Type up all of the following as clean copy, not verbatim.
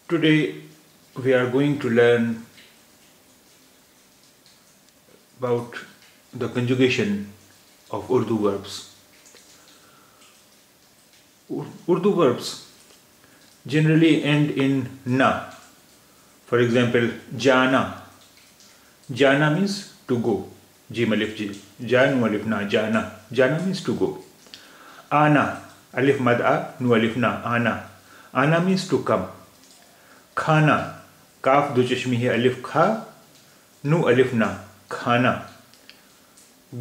Today we are going to learn about the conjugation of Urdu verbs. Urdu verbs generally end in na. For example, jana. Jana means to go. Jim alif ji. Jan nu alif na. Jana. Jana means to go. Ana. Alif mad a nu alif na. Ana. Ana means to come. खाना काफ दो चश्मी है अलिफ खा नु अलिफ ना खाना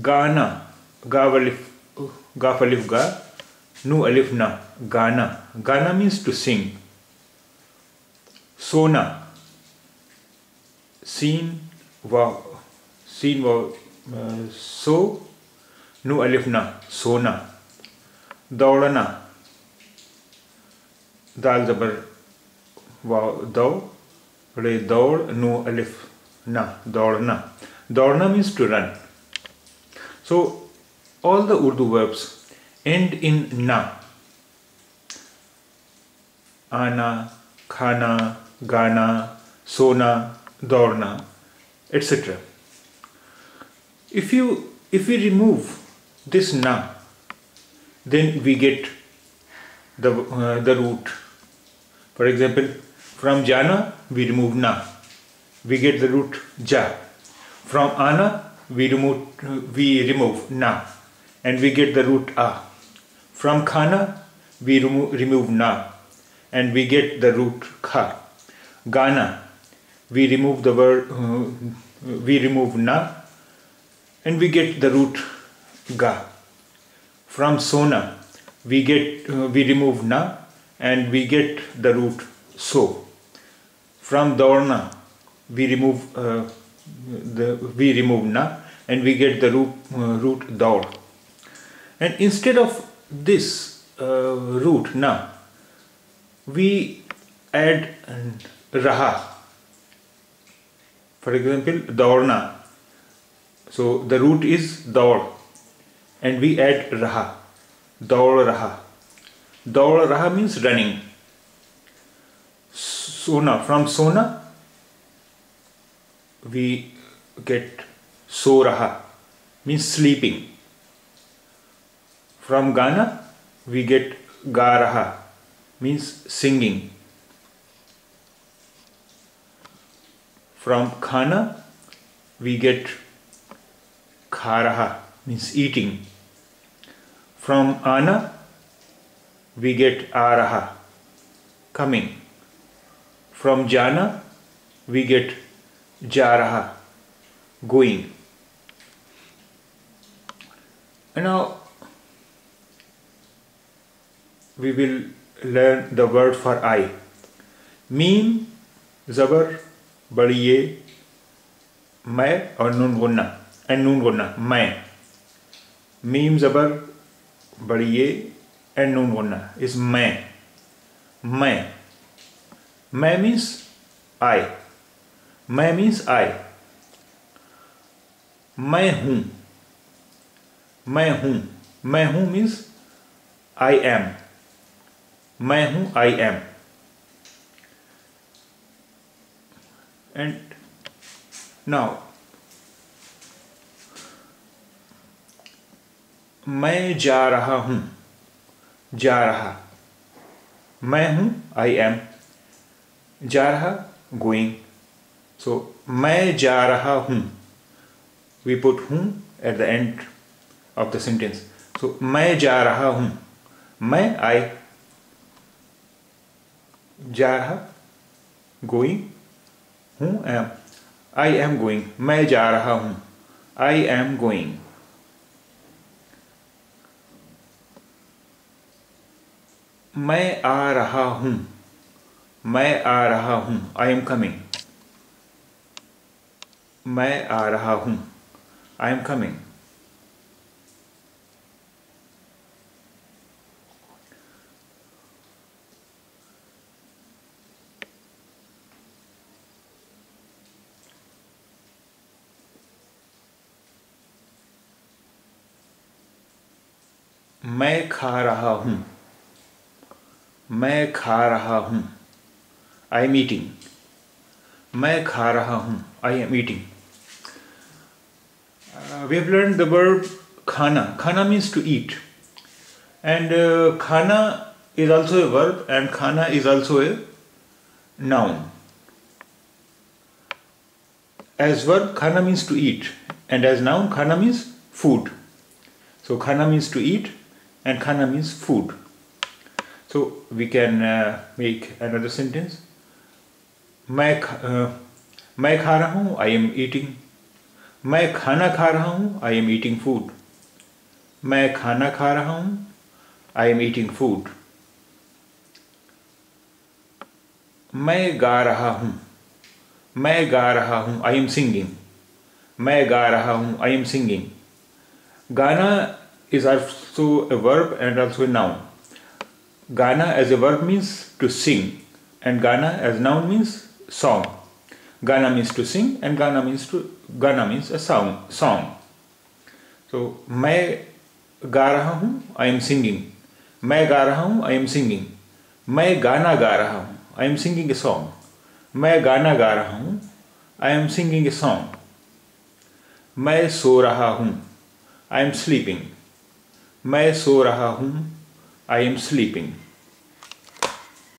गाना गाफ अलिफ गा नु अलिफ ना गाना गाना मीन्स टू सिंग सोना सीन व सो नु अलिफ ना सोना दौड़ना दाल जबर दौड़ नो अलिफ na दौड़ना दौड़ना means to run. So all the Urdu verbs end in na. आना खाना गाना सोना दौड़ना etc. If we remove this na, then we get the root. For example, from jana we remove na, we get the root ja. From ana we remove na and we get the root a. From khana we remove na and we get the root kha. Gana we remove the word we remove na and we get the root ga. From sona we remove na and we get the root so. From daurna we remove na and we get the root daur. And instead of this root na, we add raha. For example, daurna. So the root is daur and we add raha. Daur raha. Daur raha means running. Sona, from sona we get so raha means sleeping. From gana we get ga raha means singing. From khana we get kha raha means eating. From ana we get a raha coming. From jana we get ja raha going. And now we will learn the word for I. Meem zabar badiye मैं और नून गुन्ना मैं. Meem zabar badiye and noon gunna is मैं. मैं means I. मैं means I. मैं हूँ means I am. मैं हूँ I am. And now मैं जा रहा हूँ. जा रहा मैं हूँ I am. जा रहा going. So मैं जा रहा हूँ we put हूँ at the end of the sentence. So मैं जा रहा हूँ मैं I. जा रहा going हूँ am. I am going. मैं जा रहा हूँ I am going. मैं आ रहा हूँ I am coming. मैं आ रहा हूँ I am coming. मैं खा रहा हूँ I am eating. मैं खा रहा हूँ, I am eating. We have learned the verb khana. Khana means to eat. And khana is also a verb, and khana is also a noun. As verb, khana means to eat, and as noun, khana means food. So khana means to eat, and khana means food. So we can make another sentence. मैं खा रहा हूँ, I am eating. मैं खाना खा रहा हूँ, I am eating food. मैं खाना खा रहा हूँ, I am eating food. मैं गा रहा हूँ, मैं गा रहा हूँ, I am singing. मैं गा रहा हूँ, I am singing. गाना is also a verb and also a noun. Gaana as a verb means to sing, and Gaana as noun means song. Gaana means to sing, and Gaana means a song. So मैं गा रहा हूँ, I am singing. मैं गा रहा हूँ, I am singing. मैं गाना गा रहा हूँ, I am singing a song. मैं गाना गा रहा हूँ, I am singing a song. मैं सो रहा हूँ, I am sleeping. मैं सो रहा हूँ, I am sleeping.